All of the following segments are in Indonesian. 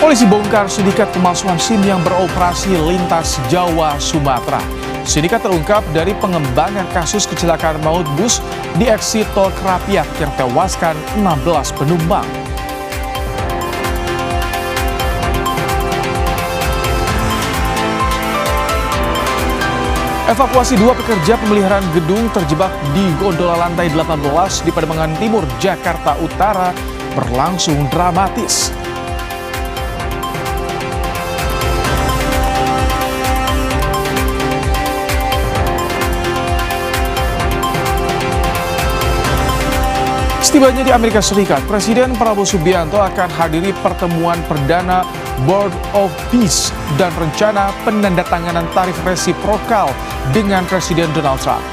Polisi bongkar sindikat pemalsuan SIM yang beroperasi lintas Jawa Sumatera. Sindikat terungkap dari pengembangan kasus kecelakaan maut bus di eksit tol Kerapiak yang tewaskan 16 penumpang. Evakuasi dua pekerja pemeliharaan gedung terjebak di gondola lantai 18 di Pademangan Timur, Jakarta Utara berlangsung dramatis. Setibanya di Amerika Serikat, Presiden Prabowo Subianto akan hadiri pertemuan perdana Board of Peace dan rencana penandatanganan tarif resiprokal dengan Presiden Donald Trump.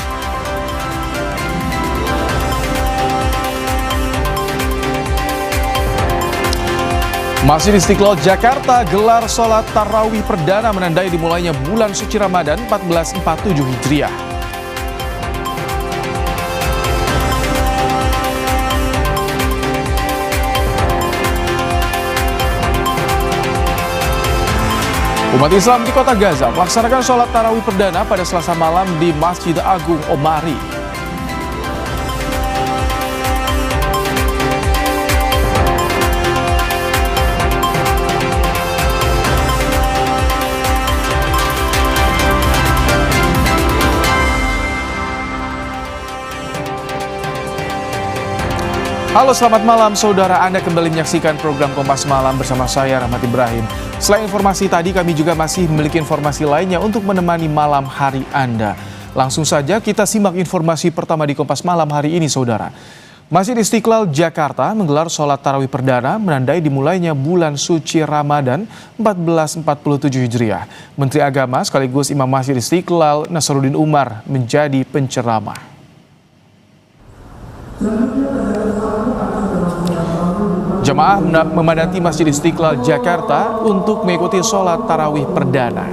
Masjid Istiqlal Jakarta gelar sholat tarawih perdana menandai dimulainya bulan suci Ramadan 1447 Hijriah. Umat Islam di Kota Gaza melaksanakan sholat tarawih perdana pada Selasa malam di Masjid Agung Omari. Halo, selamat malam saudara. Anda kembali menyaksikan program Kompas Malam bersama saya Rahmat Ibrahim. Selain informasi tadi, kami juga masih memiliki informasi lainnya untuk menemani malam hari Anda. Langsung saja kita simak informasi pertama di Kompas Malam hari ini saudara. Masjid Istiqlal Jakarta menggelar sholat tarawih perdana menandai dimulainya bulan suci Ramadan 1447 Hijriah. Menteri Agama sekaligus Imam Masjid Istiqlal Nasaruddin Umar menjadi penceramah. Jemaah memadati Masjid Istiqlal Jakarta untuk mengikuti sholat tarawih perdana.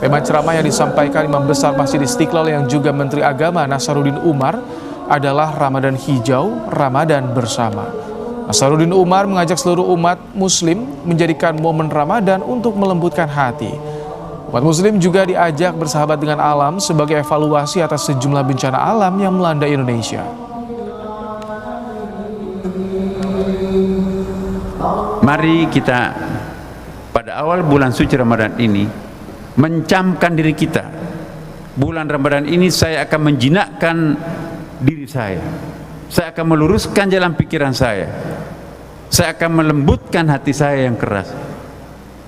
Tema ceramah yang disampaikan Imam Besar Masjid Istiqlal yang juga Menteri Agama Nasaruddin Umar adalah Ramadan Hijau, Ramadan Bersama. Nasaruddin Umar mengajak seluruh umat Muslim menjadikan momen Ramadan untuk melembutkan hati. Umat Muslim juga diajak bersahabat dengan alam sebagai evaluasi atas sejumlah bencana alam yang melanda Indonesia. Mari kita pada awal bulan suci Ramadan ini mencamkan diri kita. Bulan Ramadan ini saya akan menjinakkan diri saya. Saya akan meluruskan jalan pikiran saya. Saya akan melembutkan hati saya yang keras.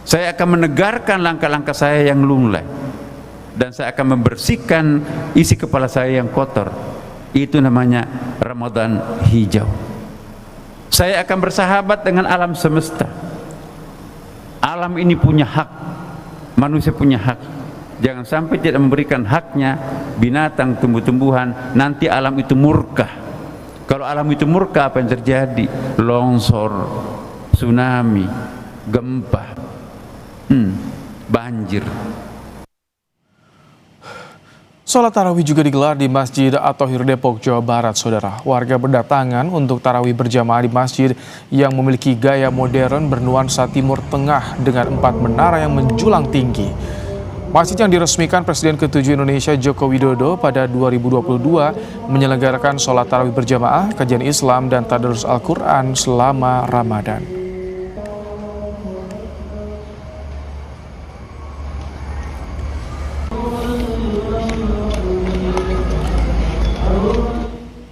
Saya akan menegarkan langkah-langkah saya yang lunglai. Dan saya akan membersihkan isi kepala saya yang kotor. Itu namanya Ramadan hijau. Saya akan bersahabat dengan alam semesta. Alam ini punya hak, manusia punya hak. Jangan sampai tidak memberikan haknya binatang, tumbuh-tumbuhan, nanti alam itu murka. Kalau alam itu murka, apa yang terjadi? Longsor, tsunami, gempa, banjir. Sholat tarawih juga digelar di Masjid At-Thohir Depok, Jawa Barat, saudara. Warga berdatangan untuk tarawih berjamaah di masjid yang memiliki gaya modern bernuansa Timur Tengah dengan 4 menara yang menjulang tinggi. Masjid yang diresmikan Presiden ke-7 Indonesia Joko Widodo pada 2022 menyelenggarakan sholat tarawih berjamaah, kajian Islam, dan tadarus Al-Quran selama Ramadan.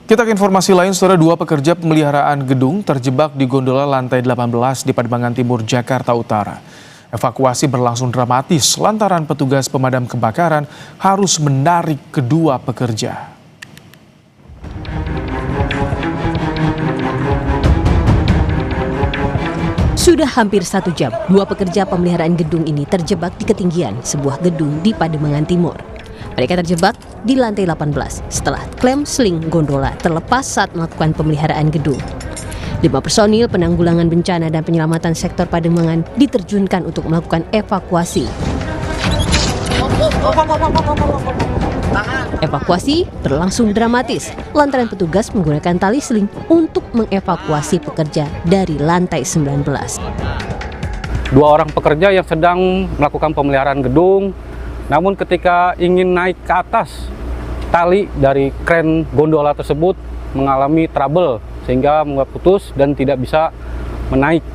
Kita ke informasi lain, saudara. Dua pekerja pemeliharaan gedung terjebak di gondola lantai 18 di Pademangan Timur, Jakarta Utara. Evakuasi berlangsung dramatis lantaran petugas pemadam kebakaran harus menarik kedua pekerja. Sudah hampir 1 jam, dua pekerja pemeliharaan gedung ini terjebak di ketinggian sebuah gedung di Pademangan Timur. Mereka terjebak di lantai 18 setelah klem sling gondola terlepas saat melakukan pemeliharaan gedung. 5 personil penanggulangan bencana dan penyelamatan sektor Pademangan diterjunkan untuk melakukan evakuasi. Evakuasi berlangsung dramatis lantaran petugas menggunakan tali seling untuk mengevakuasi pekerja dari lantai 19. dua orang pekerja yang sedang melakukan pemeliharaan gedung, namun ketika ingin naik ke atas, tali dari kren gondola tersebut mengalami trouble sehingga membuat putus dan tidak bisa menaik.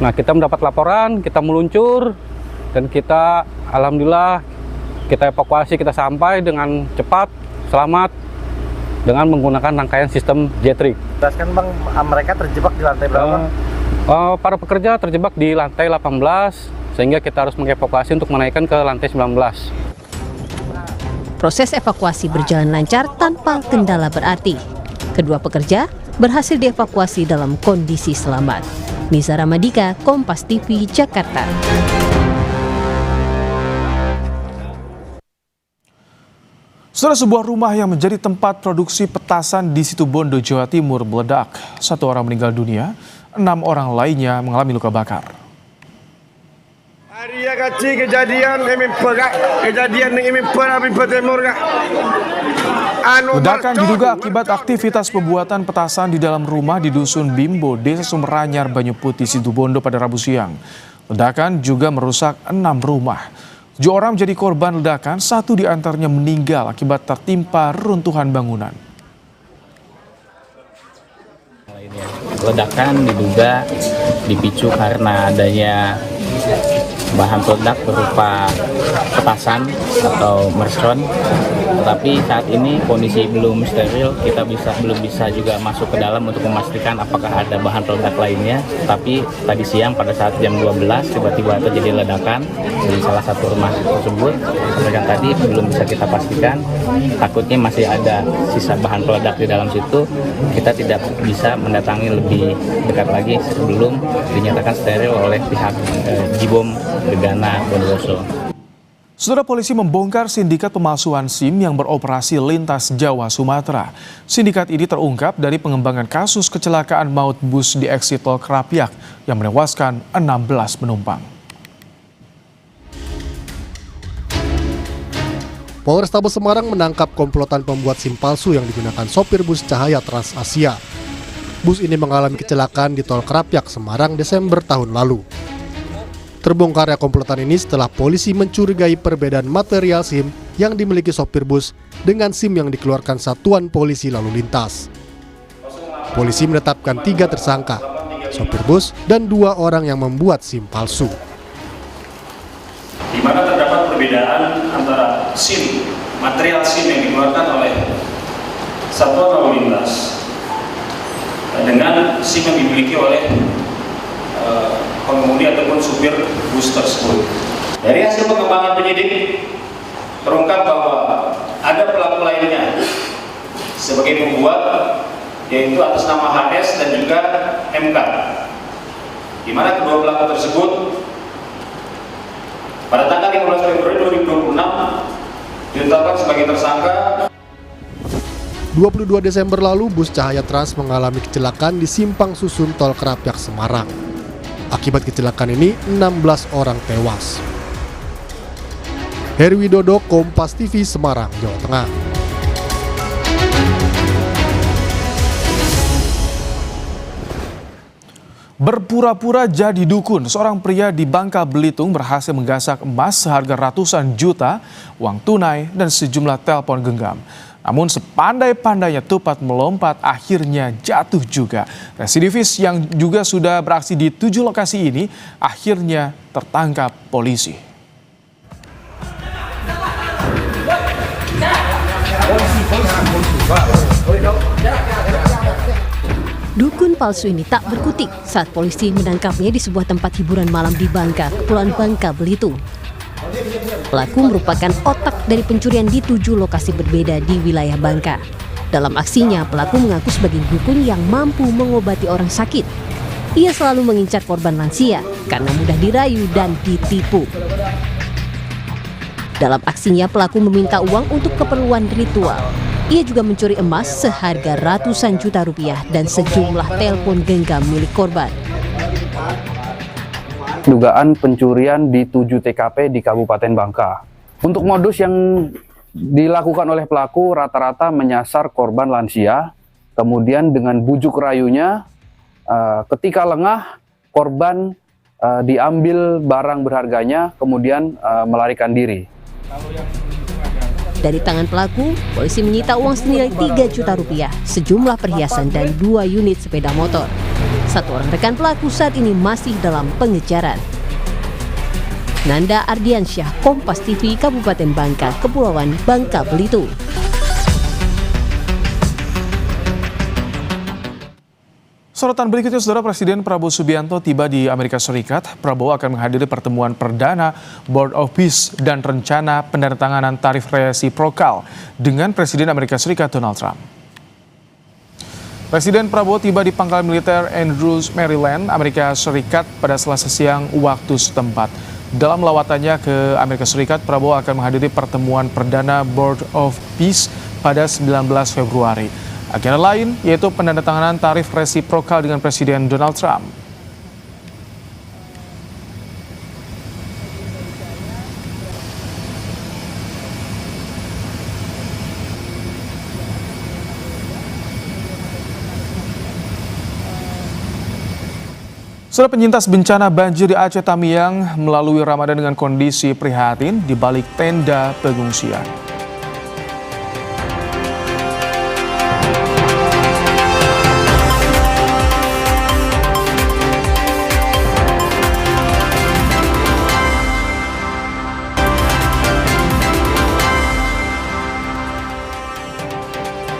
Nah, kita mendapat laporan, kita meluncur, dan kita alhamdulillah kita evakuasi, kita sampai dengan cepat, selamat, dengan menggunakan rangkaian sistem jetrig. Jelaskan Bang, mereka terjebak di lantai berapa? Para pekerja terjebak di lantai 18, sehingga kita harus mengevakuasi untuk menaikkan ke lantai 19. Proses evakuasi berjalan lancar tanpa kendala berarti. Kedua pekerja berhasil dievakuasi dalam kondisi selamat. Nisa Ramadika, Kompas TV, Jakarta. Saudara, sebuah rumah yang menjadi tempat produksi petasan di Situbondo, Jawa Timur meledak. 1 orang meninggal dunia, 6 orang lainnya mengalami luka bakar. Hari ya kecil kejadian Timur. Ledakan diduga akibat aktivitas pembuatan petasan di dalam rumah di Dusun Bimbo, Desa Sumeranyar, Banyu Putih, Situbondo pada Rabu siang. Ledakan juga merusak 6 rumah. 7 orang menjadi korban ledakan, 1 diantaranya meninggal akibat tertimpa reruntuhan bangunan. Ledakan diduga dipicu karena adanya bahan peledak berupa petasan atau mercon, tetapi saat ini kondisi belum steril, kita belum bisa juga masuk ke dalam untuk memastikan apakah ada bahan peledak lainnya. Tapi tadi siang pada saat jam 12 tiba-tiba terjadi ledakan di salah satu rumah tersebut. Ledakan tadi belum bisa kita pastikan, takutnya masih ada sisa bahan peledak di dalam situ. Kita tidak bisa mendatangi lebih dekat lagi sebelum dinyatakan steril oleh pihak Jibom Gegana Bondowoso. Saudara, polisi membongkar sindikat pemalsuan SIM yang beroperasi lintas Jawa Sumatera. Sindikat ini terungkap dari pengembangan kasus kecelakaan maut bus di eksit tol Krapyak yang menewaskan 16 penumpang. Polrestabes Semarang menangkap komplotan pembuat SIM palsu yang digunakan sopir bus Cahaya Trans Asia. Bus ini mengalami kecelakaan di tol Krapyak, Semarang, Desember tahun lalu. Terbongkarnya komplotan ini setelah polisi mencurigai perbedaan material SIM yang dimiliki sopir bus dengan SIM yang dikeluarkan Satuan Polisi Lalu Lintas. Polisi menetapkan 3 tersangka, sopir bus dan 2 orang yang membuat SIM palsu. Di mana terdapat perbedaan antara SIM, material SIM yang dikeluarkan oleh Satuan Lalu Lintas dengan SIM yang dimiliki oleh pengemudi ataupun supir bus tersebut. Dari hasil pengembangan penyidik terungkap bahwa ada pelaku lainnya sebagai pembuat, yaitu atas nama HS dan juga MK, di mana kedua pelaku tersebut pada tanggal 15 Februari 2026 ditetapkan sebagai tersangka. 22 Desember lalu, bus Cahaya Trans mengalami kecelakaan di Simpang Susun Tol Krapyak, Semarang. Akibat kecelakaan ini, 16 orang tewas. Heri Widodo, Kompas TV, Semarang, Jawa Tengah. Berpura-pura jadi dukun, seorang pria di Bangka Belitung berhasil menggasak emas seharga ratusan juta, uang tunai, dan sejumlah telepon genggam. Namun sepandai-pandainya tupat melompat, akhirnya jatuh juga. Residivis yang juga sudah beraksi di 7 lokasi ini akhirnya tertangkap polisi. Dukun palsu ini tak berkutik saat polisi menangkapnya di sebuah tempat hiburan malam di Bangka, Kepulauan Bangka, Belitung. Pelaku merupakan otak dari pencurian di 7 lokasi berbeda di wilayah Bangka. Dalam aksinya, pelaku mengaku sebagai dukun yang mampu mengobati orang sakit. Ia selalu mengincar korban lansia karena mudah dirayu dan ditipu. Dalam aksinya, pelaku meminta uang untuk keperluan ritual. Ia juga mencuri emas seharga ratusan juta rupiah dan sejumlah telepon genggam milik korban. Dugaan pencurian di 7 TKP di Kabupaten Bangka. Untuk modus yang dilakukan oleh pelaku rata-rata menyasar korban lansia, kemudian dengan bujuk rayunya ketika lengah korban diambil barang berharganya, kemudian melarikan diri. Dari tangan pelaku, polisi menyita uang senilai 3 juta rupiah, sejumlah perhiasan dan 2 unit sepeda motor. 1 orang rekan pelaku saat ini masih dalam pengejaran. Nanda Ardiansyah, Kompas TV, Kabupaten Bangka, Kepulauan Bangka Belitung. Sorotan berikutnya, Saudara, Presiden Prabowo Subianto tiba di Amerika Serikat. Prabowo akan menghadiri pertemuan perdana Board of Peace dan rencana penandatanganan tarif resiprokal dengan Presiden Amerika Serikat Donald Trump. Presiden Prabowo tiba di Pangkalan Militer Andrews, Maryland, Amerika Serikat pada Selasa siang waktu setempat. Dalam lawatannya ke Amerika Serikat, Prabowo akan menghadiri pertemuan perdana Board of Peace pada 19 Februari. Agenda lain yaitu penandatanganan tarif resiprokal dengan Presiden Donald Trump. Saudara, penyintas bencana banjir di Aceh Tamiang melalui Ramadan dengan kondisi prihatin di balik tenda pengungsian.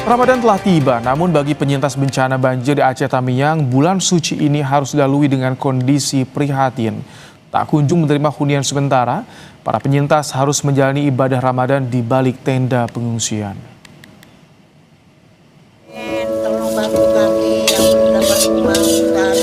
Ramadan telah tiba, namun bagi penyintas bencana banjir di Aceh Tamiang, bulan suci ini harus dilalui dengan kondisi prihatin. Tak kunjung menerima hunian sementara, para penyintas harus menjalani ibadah Ramadan di balik tenda pengungsian. Tolong bantu kami yang belum dapat rumah sementara.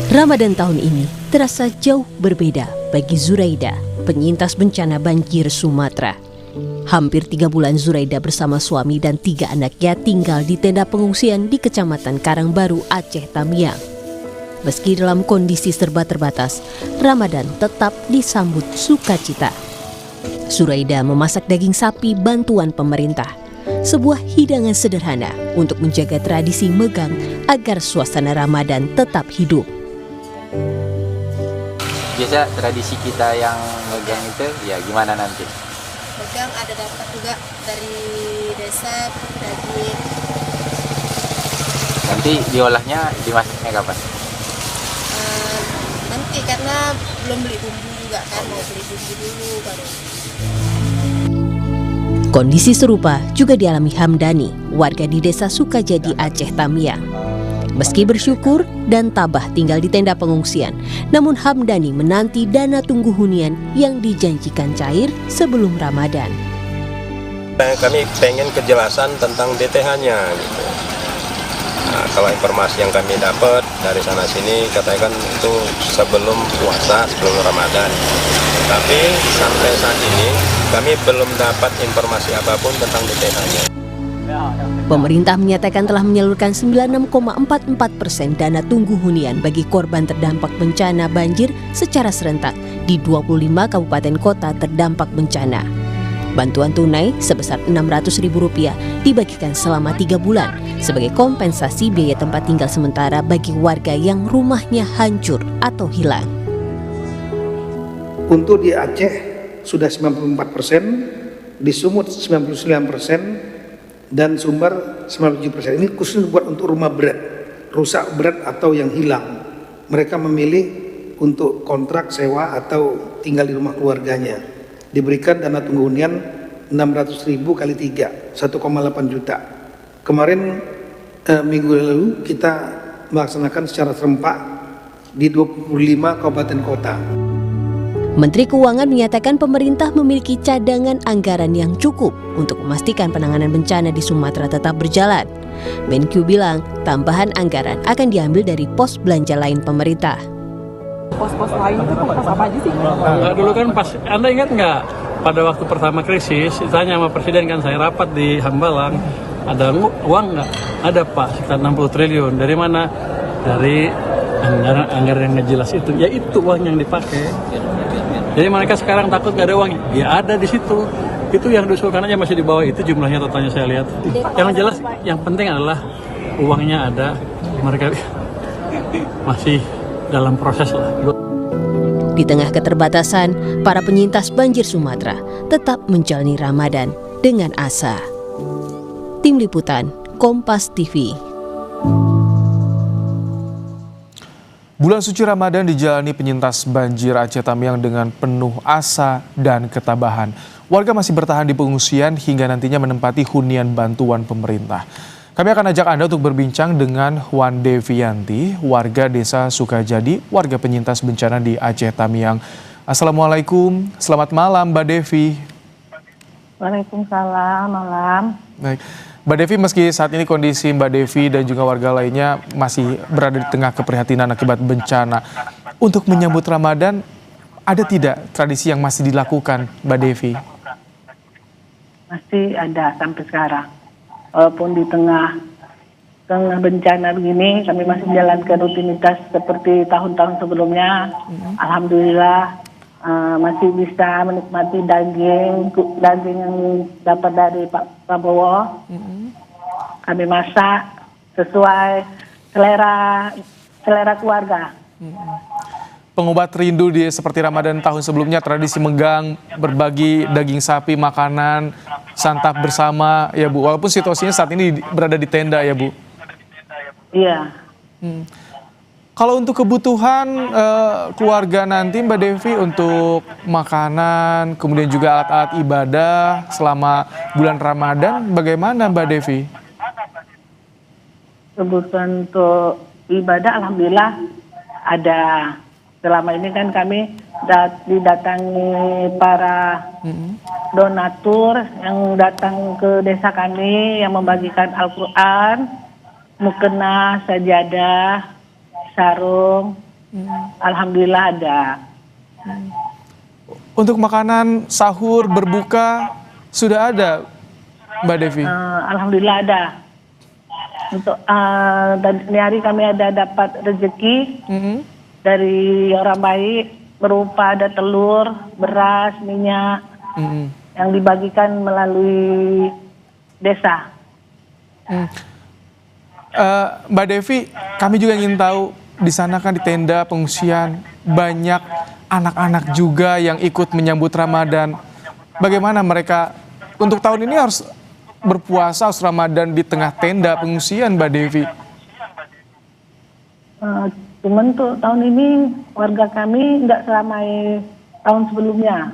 Ramadan tahun ini terasa jauh berbeda bagi Zuraida, penyintas bencana banjir Sumatera. Hampir 3 bulan Zuraida bersama suami dan 3 anaknya tinggal di tenda pengungsian di Kecamatan Karangbaru, Aceh Tamiang. Meski dalam kondisi serba terbatas, Ramadan tetap disambut sukacita. Zuraida memasak daging sapi bantuan pemerintah. Sebuah hidangan sederhana untuk menjaga tradisi megang agar suasana Ramadan tetap hidup. Biasa tradisi kita yang megang itu ya gimana nanti? Megang ada dapat juga dari desa daging. Nanti diolahnya, dimasaknya kapan? Nanti karena belum beli bumbu juga kan, mau beli bumbu dulu baru. Kondisi serupa juga dialami Hamdani, warga di desa Sukajadi, Aceh Tamiang. Meski bersyukur dan tabah tinggal di tenda pengungsian, namun Hamdani menanti dana tunggu hunian yang dijanjikan cair sebelum Ramadan. Kami pengen kejelasan tentang DTH-nya gitu. Nah, kalau informasi yang kami dapat dari sana sini katakan itu sebelum puasa, sebelum Ramadan. Tapi sampai saat ini kami belum dapat informasi apapun tentang DTH-nya. Pemerintah menyatakan telah menyalurkan 96,44% dana tunggu hunian bagi korban terdampak bencana banjir secara serentak di 25 kabupaten kota terdampak bencana. Bantuan tunai sebesar Rp600.000 dibagikan selama 3 bulan sebagai kompensasi biaya tempat tinggal sementara bagi warga yang rumahnya hancur atau hilang. Untuk di Aceh sudah 94%, di Sumut 99%, dan Sumbar 97%. Ini khusus buat untuk rumah berat, rusak berat atau yang hilang. Mereka memilih untuk kontrak sewa atau tinggal di rumah keluarganya. Diberikan dana tunggu hunian 600.000 kali 3, 1,8 juta. Kemarin minggu lalu kita melaksanakan secara serempak di 25 kabupaten kota. Menteri Keuangan menyatakan pemerintah memiliki cadangan anggaran yang cukup untuk memastikan penanganan bencana di Sumatera tetap berjalan. Menkyu bilang tambahan anggaran akan diambil dari pos belanja lain pemerintah. Pos-pos lain itu pos apa aja sih? Dulu kan pas, Anda ingat nggak pada waktu pertama krisis, ditanya sama Presiden kan, saya rapat di Hambalang, ada uang nggak? Ada Pak, sekitar 60 triliun. Dari mana? Dari anggaran yang nggak jelas itu, ya itu uang yang dipakai. Jadi mereka sekarang takut gak ada uang, ya ada di situ. Itu yang diusulkan aja masih di bawah itu jumlahnya totalnya saya lihat. Yang jelas, yang penting adalah uangnya ada, mereka masih dalam proses lah. Di tengah keterbatasan, para penyintas banjir Sumatera tetap menjalani Ramadan dengan asa. Tim Liputan, Kompas TV. Bulan suci Ramadan dijalani penyintas banjir Aceh Tamiang dengan penuh asa dan ketabahan. Warga masih bertahan di pengungsian hingga nantinya menempati hunian bantuan pemerintah. Kami akan ajak Anda untuk berbincang dengan Wan Devianti, warga desa Sukajadi, warga penyintas bencana di Aceh Tamiang. Assalamualaikum, selamat malam Mbak Devi. Waalaikumsalam, malam. Baik. Mbak Devi, meski saat ini kondisi Mbak Devi dan juga warga lainnya masih berada di tengah keprihatinan akibat bencana, untuk menyambut Ramadan, ada tidak tradisi yang masih dilakukan Mbak Devi? Masih ada sampai sekarang. Walaupun di tengah bencana begini, kami masih menjalankan rutinitas seperti tahun-tahun sebelumnya. Alhamdulillah masih bisa menikmati daging yang dapat dari Pak Prabowo. Kami masak sesuai selera keluarga. Pengobat rindu seperti Ramadan tahun sebelumnya, tradisi menggang, berbagi daging sapi, makanan, santap bersama ya Bu. Walaupun situasinya saat ini berada di tenda ya Bu. Iya. Kalau untuk kebutuhan keluarga nanti Mbak Devi untuk makanan, kemudian juga alat-alat ibadah selama bulan Ramadan, bagaimana Mbak Devi? Kebutuhan untuk ibadah alhamdulillah ada. Selama ini kan kami didatangi para donatur yang datang ke desa kami yang membagikan Al-Quran, mukena, sajadah, sarung. Alhamdulillah ada. Untuk makanan sahur, berbuka, sudah ada Mbak Devi? Alhamdulillah ada. Untuk ini hari kami ada dapat rezeki dari orang baik berupa ada telur, beras, minyak yang dibagikan melalui desa. Mbak Devi, kami juga ingin tahu di sana kan di tenda pengungsian banyak anak-anak juga yang ikut menyambut Ramadan. Bagaimana mereka untuk tahun ini harus berpuasa harus Ramadan di tengah tenda pengungsian Mbak Devi? Cuman tuh tahun ini warga kami nggak seramai tahun sebelumnya.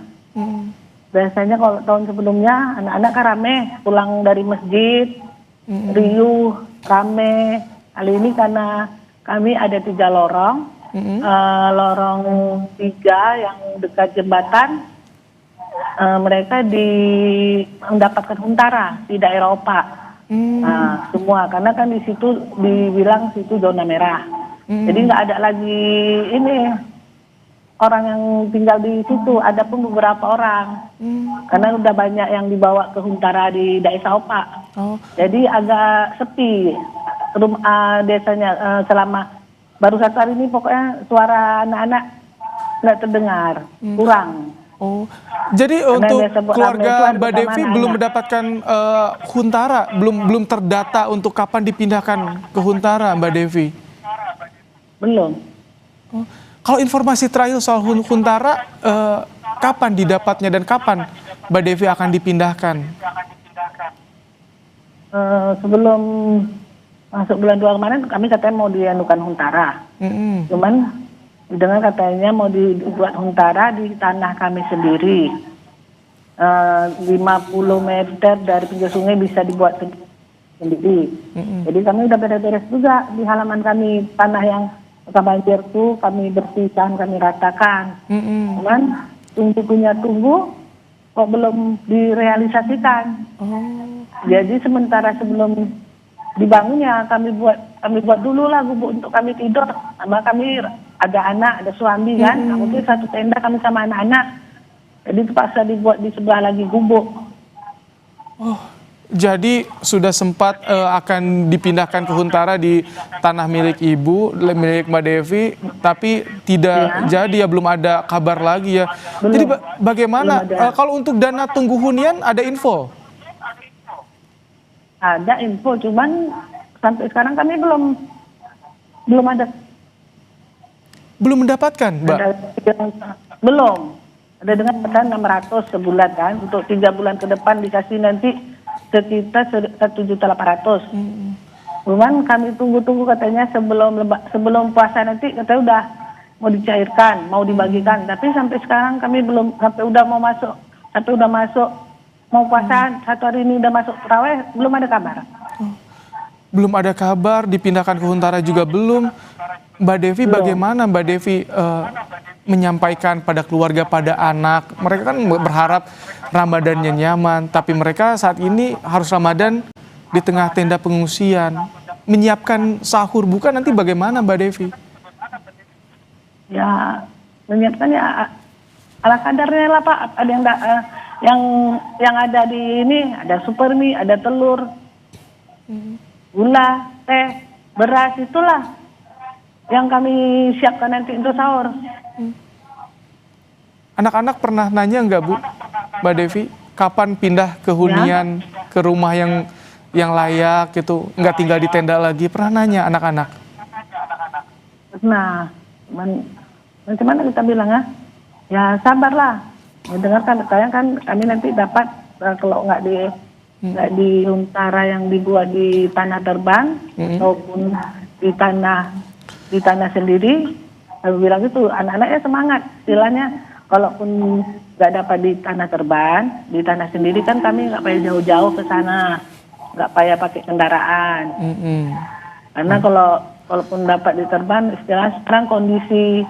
Biasanya kalau tahun sebelumnya anak-anak kan rame pulang dari masjid, riuh, rame. Kali ini karena kami ada 3 lorong, lorong 3 yang dekat jembatan, mereka mendapatkan huntara di daerah Opa. Semua karena kan di situ dibilang situ zona merah. Jadi nggak ada lagi ini orang yang tinggal di situ. Ada pun beberapa orang karena udah banyak yang dibawa ke huntara di daerah Opa. Jadi agak sepi desanya selama baru 1 hari ini. Pokoknya suara anak-anak nggak terdengar, kurang. Jadi untuk keluarga Mbak Devi belum mendapatkan huntara, belum terdata untuk kapan dipindahkan ke huntara Mbak Devi? Belum. Kalau informasi terakhir soal huntara, kapan didapatnya dan kapan Mbak Devi akan dipindahkan? Sebelum masuk bulan 2 kemarin kami katanya mau dianukan huntara. Cuman dengan katanya mau dibuat huntara di tanah kami sendiri. 50 meter dari pinggir sungai bisa dibuat sendiri. Jadi kami udah beres-beres juga di halaman kami, tanah yang banjir tuh kami bersihkan, kami ratakan. Cuman tunggu kok belum direalisasikan. Jadi sementara sebelum dibangunnya kami buat dulu lah gubuk untuk kami tidur. Sama kami ada anak, ada suami kan. Mungkin 1 tenda kami sama anak-anak. Jadi terpaksa dibuat di sebelah lagi gubuk. Jadi sudah sempat akan dipindahkan ke Huntara di tanah milik Ibu, milik Mbak Devi, tapi tidak jadi ya, belum ada kabar lagi ya. Jadi bagaimana kalau untuk dana tunggu hunian ada info? Ada info, cuman sampai sekarang kami belum ada. Belum mendapatkan, Mbak? Belum. Ada dengan pesan 600 sebulan kan, untuk 3 bulan ke depan dikasih nanti sekitar 1.800.000. Cuman kami tunggu-tunggu katanya sebelum puasa nanti katanya udah mau dicairkan, mau dibagikan. Tapi sampai sekarang kami belum, sampai udah masuk mau puasa, 1 hari ini udah masuk tarawih, belum ada kabar. Belum ada kabar, dipindahkan ke Huntara juga belum. Mbak Devi, bagaimana Mbak Devi menyampaikan pada keluarga, pada anak? Mereka kan berharap Ramadannya nyaman, tapi mereka saat ini harus Ramadan di tengah tenda pengungsian. Menyiapkan sahur buka nanti bagaimana Mbak Devi? Ya, menyiapkan ya ala kadarnya lah Pak. Ada yang ada di ini, ada super mie, ada telur, gula, teh, beras, itulah yang kami siapkan nanti untuk sahur. Anak-anak pernah nanya nggak Bu, Mbak Devi, kapan pindah ke hunian, ke rumah yang layak gitu, nggak tinggal di tenda lagi? Pernah nanya anak-anak? Nah, bagaimana kita bilang ya sabarlah, mendengarkan. Sayang kan kami nanti dapat kalau nggak di Huntara yang dibuat di tanah terbang ataupun di tanah sendiri. Kami bilang itu anak-anaknya semangat, istilahnya. Kalaupun nggak dapat di tanah terbang, di tanah sendiri kan kami nggak payah jauh-jauh ke sana, nggak payah pakai kendaraan. Karena kalaupun dapat di terbang, istilah sekarang kondisi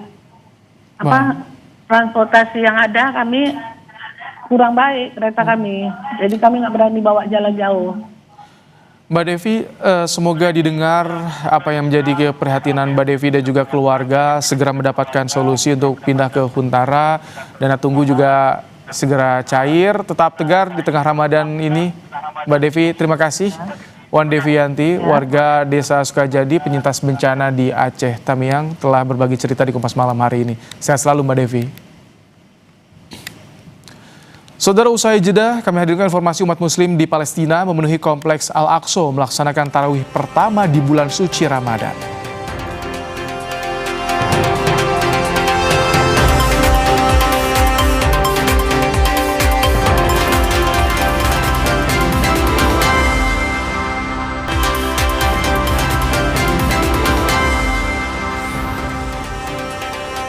transportasi yang ada kami kurang baik, kereta kami, jadi kami nggak berani bawa jalan jauh. Mbak Devi, semoga didengar apa yang menjadi keprihatinan Mbak Devi dan juga keluarga, segera mendapatkan solusi untuk pindah ke Huntara. Dana tunggu juga segera cair, tetap tegar di tengah Ramadan ini. Mbak Devi, terima kasih. Wan Devianti, warga Desa Sukajadi, penyintas bencana di Aceh Tamiang, telah berbagi cerita di Kompas Malam hari ini. Sehat selalu Mbak Devi. Saudara, usai jeda, kami hadirkan informasi umat muslim di Palestina memenuhi kompleks Al-Aqsa melaksanakan tarawih pertama di bulan suci Ramadan.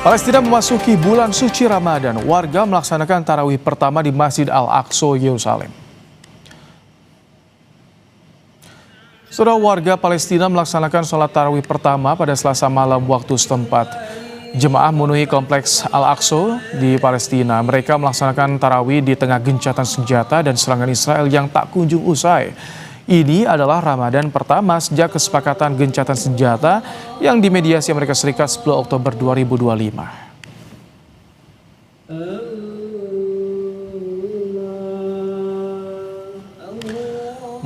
Palestina memasuki bulan suci Ramadan. Warga melaksanakan tarawih pertama di Masjid Al-Aqsa, Yerusalem. Saudara, warga Palestina melaksanakan sholat tarawih pertama pada Selasa malam waktu setempat. Jemaah memenuhi kompleks Al-Aqsa di Palestina. Mereka melaksanakan tarawih di tengah gencatan senjata dan serangan Israel yang tak kunjung usai. Ini adalah Ramadan pertama sejak kesepakatan gencatan senjata yang dimediasi Amerika Serikat 10 Oktober 2025.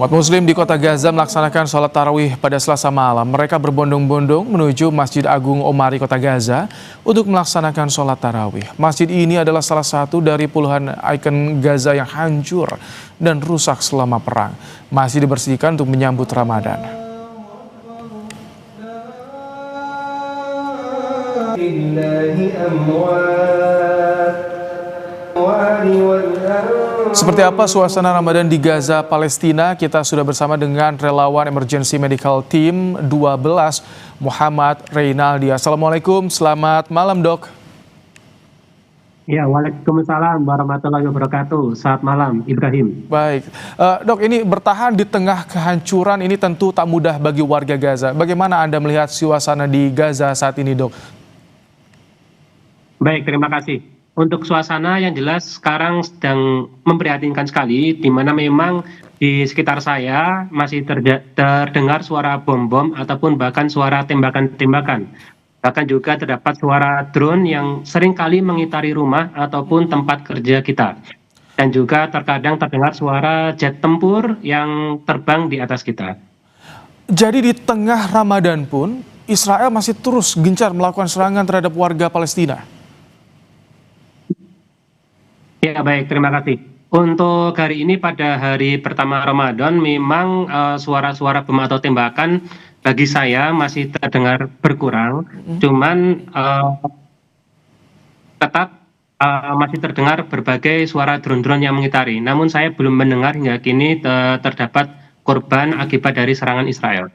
Umat muslim di kota Gaza melaksanakan sholat tarawih pada Selasa malam. Mereka berbondong-bondong menuju Masjid Agung Omari kota Gaza untuk melaksanakan sholat tarawih. Masjid ini adalah salah satu dari puluhan ikon Gaza yang hancur dan rusak selama perang. Masih dibersihkan untuk menyambut Ramadan. Seperti apa suasana Ramadan di Gaza, Palestina? Kita sudah bersama dengan relawan Emergency Medical Team 12, Muhammad Reynaldi. Assalamualaikum, selamat malam dok. Ya, waalaikumsalam warahmatullahi wabarakatuh. Selamat malam, Ibrahim. Baik, dok, ini bertahan di tengah kehancuran ini tentu tak mudah bagi warga Gaza. Bagaimana Anda melihat suasana di Gaza saat ini, dok? Baik, terima kasih. Untuk suasana yang jelas sekarang sedang memprihatinkan sekali, di mana memang di sekitar saya masih terdengar suara bom-bom ataupun bahkan suara tembakan-tembakan. Bahkan juga terdapat suara drone yang seringkali mengitari rumah ataupun tempat kerja kita. dan juga terkadang terdengar suara jet tempur yang terbang di atas kita. Jadi di tengah Ramadan pun, Israel masih terus gencar melakukan serangan terhadap warga Palestina. Ya baik, terima kasih. Untuk hari ini pada hari pertama Ramadan memang suara-suara bom atau tembakan bagi saya masih terdengar berkurang, cuman tetap masih terdengar berbagai suara drone-drone yang mengitari. Namun saya belum mendengar hingga kini terdapat korban akibat dari serangan Israel.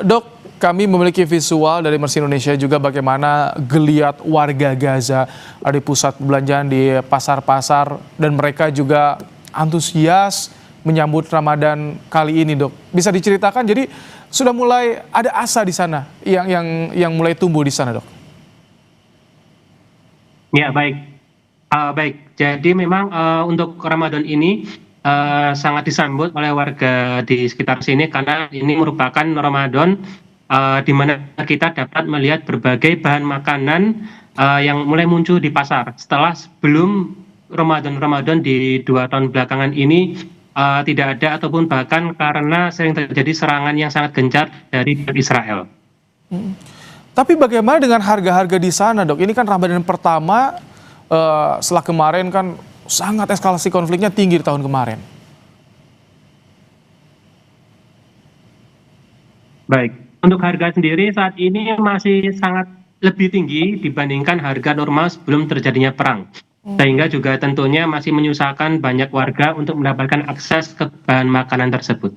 Dok, kami memiliki visual dari Mercy Indonesia juga bagaimana geliat warga Gaza di pusat perbelanjaan, di pasar-pasar, dan mereka juga antusias menyambut Ramadan kali ini, Dok. Bisa diceritakan, jadi sudah mulai ada asa di sana yang mulai tumbuh di sana, Dok. Ya baik, baik. Jadi memang untuk Ramadan ini sangat disambut oleh warga di sekitar sini karena ini merupakan Ramadan di mana kita dapat melihat berbagai bahan makanan yang mulai muncul di pasar. Sebelum Ramadan di 2 tahun belakangan ini tidak ada ataupun bahkan karena sering terjadi serangan yang sangat gencar dari Israel. Tapi bagaimana dengan harga-harga di sana, Dok? Ini kan Ramadan pertama setelah kemarin kan sangat eskalasi konfliknya tinggi di tahun kemarin. Baik, untuk harga sendiri saat ini masih sangat lebih tinggi dibandingkan harga normal sebelum terjadinya perang. Sehingga juga tentunya masih menyusahkan banyak warga untuk mendapatkan akses ke bahan makanan tersebut.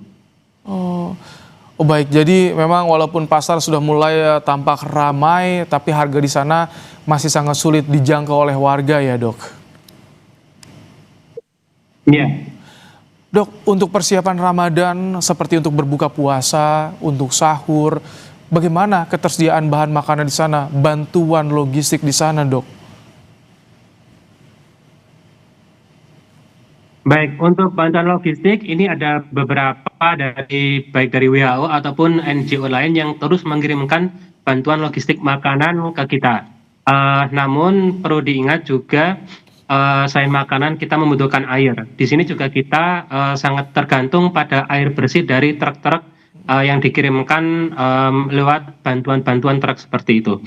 Oh baik, jadi memang walaupun pasar sudah mulai tampak ramai, tapi harga di sana masih sangat sulit dijangkau oleh warga ya, Dok? Iya. Dok, untuk persiapan Ramadan seperti untuk berbuka puasa, untuk sahur, bagaimana ketersediaan bahan makanan di sana, bantuan logistik di sana, Dok? Baik, untuk bantuan logistik ini ada beberapa baik dari WHO ataupun NGO lain yang terus mengirimkan bantuan logistik makanan ke kita. Namun perlu diingat juga selain makanan kita membutuhkan air. Di sini juga kita sangat tergantung pada air bersih dari truk-truk yang dikirimkan lewat bantuan-bantuan truk seperti itu.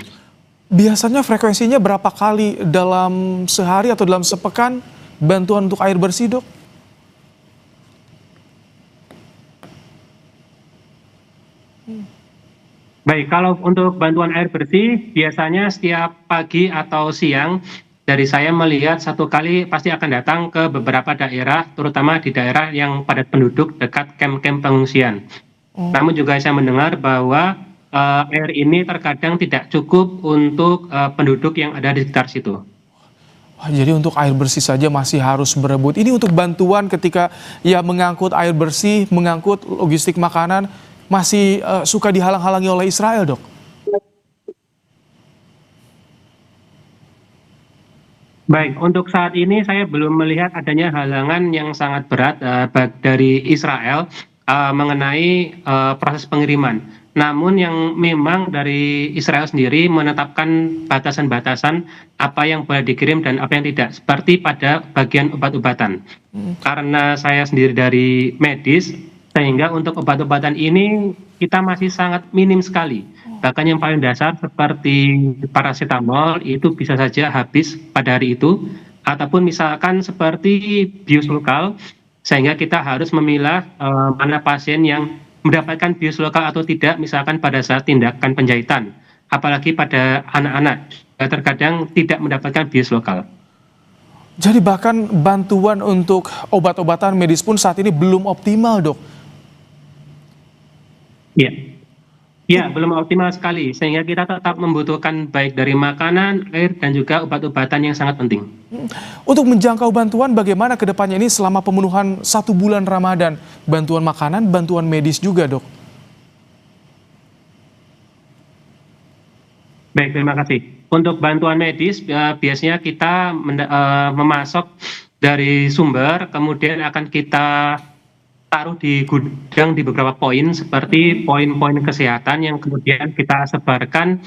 Biasanya frekuensinya berapa kali dalam sehari atau dalam sepekan bantuan untuk air bersih, Dok? Baik, kalau untuk bantuan air bersih biasanya setiap pagi atau siang dari saya melihat 1 kali pasti akan datang ke beberapa daerah, terutama di daerah yang padat penduduk dekat kamp-kamp pengungsian. Namun juga saya mendengar bahwa air ini terkadang tidak cukup untuk penduduk yang ada di sekitar situ. Wah, jadi untuk air bersih saja masih harus berebut. Ini untuk bantuan ketika ya mengangkut air bersih, mengangkut logistik makanan, masih suka dihalang-halangi oleh Israel, Dok? Baik, untuk saat ini saya belum melihat adanya halangan yang sangat berat dari Israel mengenai proses pengiriman. Namun yang memang dari Israel sendiri menetapkan batasan-batasan apa yang boleh dikirim dan apa yang tidak, seperti pada bagian obat-obatan. Karena saya sendiri dari medis, sehingga untuk obat-obatan ini kita masih sangat minim sekali. Bahkan yang paling dasar seperti paracetamol itu bisa saja habis pada hari itu, ataupun misalkan seperti bius lokal, sehingga kita harus memilah mana pasien yang mendapatkan bius lokal atau tidak, misalkan pada saat tindakan penjahitan, apalagi pada anak-anak terkadang tidak mendapatkan bius lokal. Jadi bahkan bantuan untuk obat-obatan medis pun saat ini belum optimal, Dok? Ya, belum optimal sekali, sehingga kita tetap membutuhkan baik dari makanan, air, dan juga obat-obatan yang sangat penting. Untuk menjangkau bantuan, bagaimana ke depannya ini selama pemenuhan 1 bulan Ramadan? Bantuan makanan, bantuan medis juga, Dok? Baik, terima kasih. Untuk bantuan medis, biasanya kita memasok dari sumber, kemudian akan kita taruh di gudang di beberapa poin, seperti poin-poin kesehatan yang kemudian kita sebarkan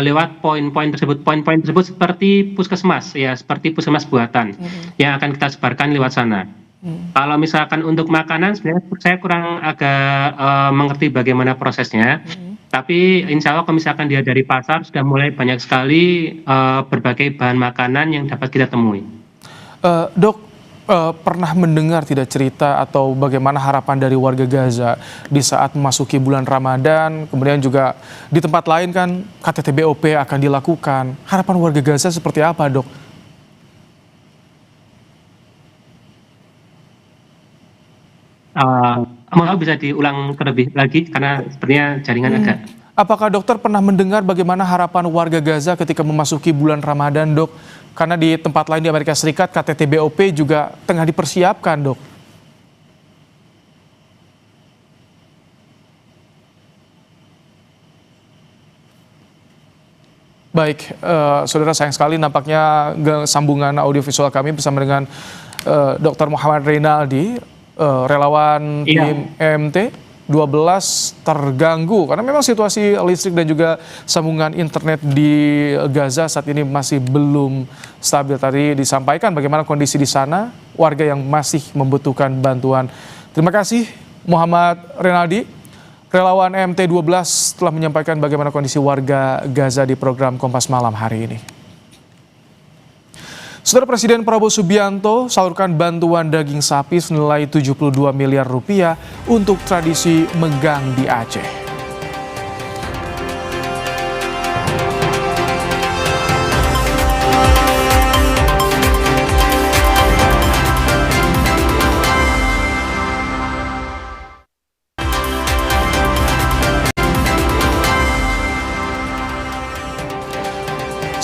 lewat poin-poin tersebut. Poin-poin tersebut seperti puskesmas, ya, seperti puskesmas buatan yang akan kita sebarkan lewat sana. Kalau misalkan untuk makanan, sebenarnya saya kurang agak mengerti bagaimana prosesnya. Tapi insya Allah kalau misalkan dia dari pasar, sudah mulai banyak sekali berbagai bahan makanan yang dapat kita temui. Dok, pernah mendengar tidak cerita atau bagaimana harapan dari warga Gaza di saat memasuki bulan Ramadan, kemudian juga di tempat lain kan KTT BOP akan dilakukan. Harapan warga Gaza seperti apa, Dok? Mohon bisa diulang terlebih lagi karena sepertinya jaringan agak. Apakah dokter pernah mendengar bagaimana harapan warga Gaza ketika memasuki bulan Ramadan, Dok? Karena di tempat lain di Amerika Serikat, KTT BOP juga tengah dipersiapkan, Dok. Baik, saudara, sayang sekali nampaknya sambungan audiovisual kami bersama dengan Dr. Muhammad Reynaldi, relawan tim EMT 12 terganggu karena memang situasi listrik dan juga sambungan internet di Gaza saat ini masih belum stabil. Tadi disampaikan bagaimana kondisi di sana, warga yang masih membutuhkan bantuan. Terima kasih Muhammad Reynaldi, relawan EMT 12 telah menyampaikan bagaimana kondisi warga Gaza di program Kompas Malam hari ini. Saudara, Presiden Prabowo Subianto salurkan bantuan daging sapi senilai 72 miliar rupiah untuk tradisi Megang di Aceh.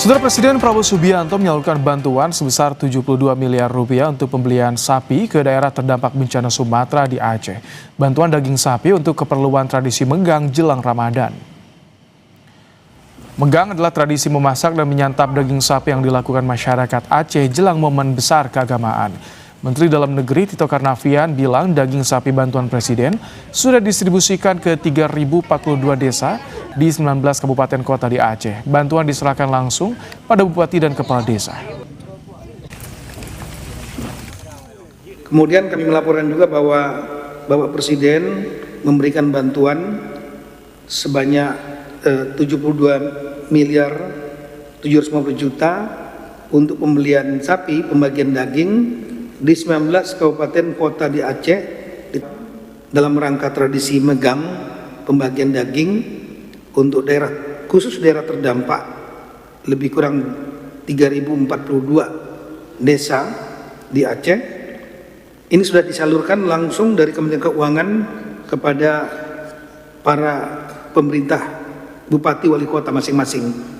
Saudara, Presiden Prabowo Subianto menyalurkan bantuan sebesar 72 miliar rupiah untuk pembelian sapi ke daerah terdampak bencana Sumatera di Aceh. Bantuan daging sapi untuk keperluan tradisi Megang jelang Ramadan. Megang adalah tradisi memasak dan menyantap daging sapi yang dilakukan masyarakat Aceh jelang momen besar keagamaan. Menteri Dalam Negeri Tito Karnavian bilang daging sapi bantuan Presiden sudah didistribusikan ke 3.042 desa di 19 kabupaten kota di Aceh. Bantuan diserahkan langsung pada bupati dan kepala desa. Kemudian kami melaporkan juga bahwa Bapak Presiden memberikan bantuan sebanyak 72 miliar 750 juta untuk pembelian sapi, pembagian daging di 19 kabupaten kota di Aceh dalam rangka tradisi Megang, pembagian daging untuk daerah khusus daerah terdampak lebih kurang 3.042 desa di Aceh. Ini sudah disalurkan langsung dari Kementerian Keuangan kepada para pemerintah, bupati, wali kota masing-masing.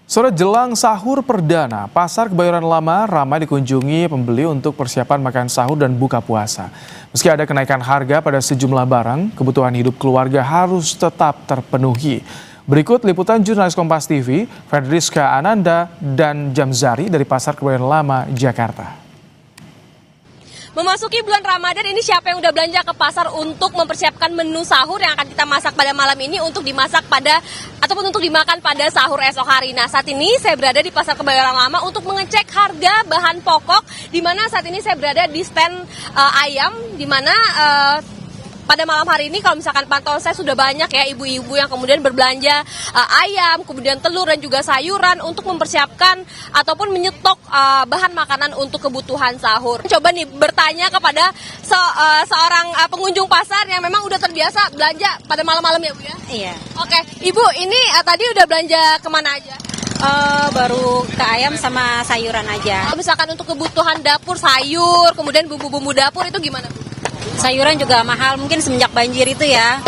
Sore jelang sahur perdana, Pasar Kebayoran Lama ramai dikunjungi pembeli untuk persiapan makan sahur dan buka puasa. Meski ada kenaikan harga pada sejumlah barang, kebutuhan hidup keluarga harus tetap terpenuhi. Berikut liputan jurnalis Kompas TV, Fedriska Ananda dan Jamzari dari Pasar Kebayoran Lama, Jakarta. Memasuki bulan Ramadan ini, siapa yang udah belanja ke pasar untuk mempersiapkan menu sahur yang akan kita masak pada malam ini untuk dimasak pada ataupun untuk dimakan pada sahur esok hari. Nah, saat ini saya berada di Pasar Kebayoran Lama untuk mengecek harga bahan pokok, di mana saat ini saya berada di stand ayam, di mana pada malam hari ini kalau misalkan pantauan saya sudah banyak ya ibu-ibu yang kemudian berbelanja ayam, kemudian telur dan juga sayuran untuk mempersiapkan ataupun menyetok bahan makanan untuk kebutuhan sahur. Coba nih bertanya kepada seorang pengunjung pasar yang memang udah terbiasa belanja pada malam-malam ya Bu ya? Iya. Oke, Ibu ini tadi udah belanja kemana aja? Baru ke ayam sama sayuran aja. Kalau misalkan untuk kebutuhan dapur, sayur, kemudian bumbu-bumbu dapur itu gimana Bu? Sayuran juga mahal, mungkin semenjak banjir itu ya.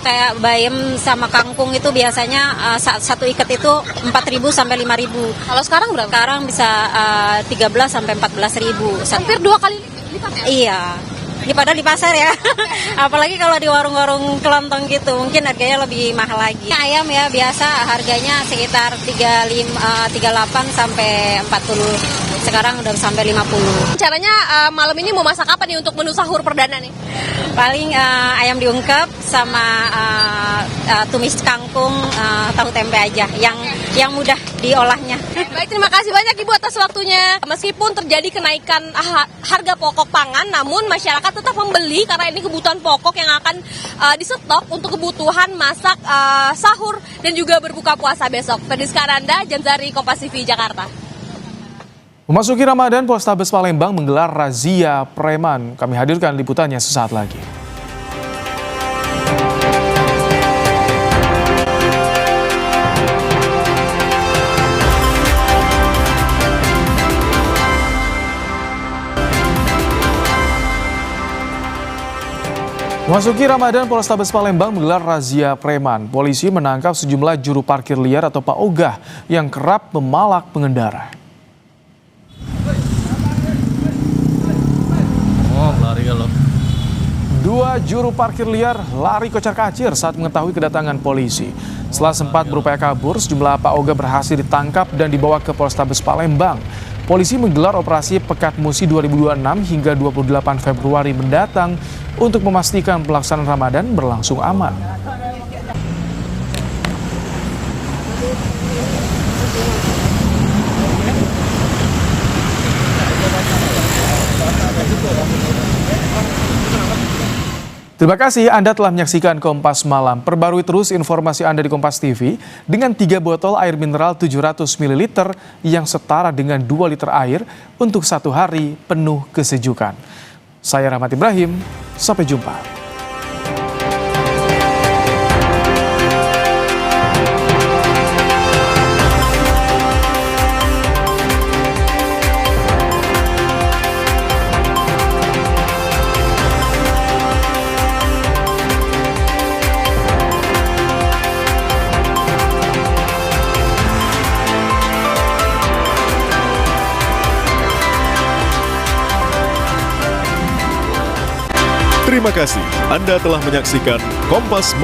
Kayak bayam sama kangkung itu biasanya satu ikat itu 4.000 sampai 5.000. Kalau sekarang berapa? Sekarang bisa 13 sampai 14.000. Hampir 2 kali lipat ya? Iya. Padahal di pasar ya. Apalagi kalau di warung-warung kelontong gitu, mungkin harganya lebih mahal lagi. Ayam ya biasa harganya sekitar 38 sampai 40. sekarang udah sampai 50. Caranya malam ini mau masak apa nih untuk menu sahur perdana nih? Paling ayam diungkep sama tumis kangkung, tahu tempe aja yang mudah diolahnya. Baik, terima kasih banyak Ibu atas waktunya. Meskipun terjadi kenaikan harga pokok pangan, namun masyarakat tetap membeli karena ini kebutuhan pokok yang akan disetok untuk kebutuhan masak sahur dan juga berbuka puasa besok. Ferdiska Randa, Jamzari, Kompas TV, Jakarta. Memasuki Ramadan, Polrestabes Palembang menggelar razia preman. Kami hadirkan liputannya sesaat lagi. Memasuki Ramadan, Polrestabes Palembang menggelar razia preman. Polisi menangkap sejumlah juru parkir liar atau Pak Ogah yang kerap memalak pengendara. Lari kalau. Dua juru parkir liar lari kocar-kacir saat mengetahui kedatangan polisi. Setelah sempat berupaya kabur, sejumlah Pak Ogah berhasil ditangkap dan dibawa ke Polrestabes Palembang. Polisi menggelar operasi Pekat Musi 2026 hingga 28 Februari mendatang untuk memastikan pelaksanaan Ramadan berlangsung aman. Terima kasih Anda telah menyaksikan Kompas Malam. Perbarui terus informasi Anda di Kompas TV dengan 3 botol air mineral 700 ml yang setara dengan 2 liter air untuk 1 hari penuh kesejukan. Saya Rahmat Ibrahim, sampai jumpa. Terima kasih Anda telah menyaksikan Kompas Malam.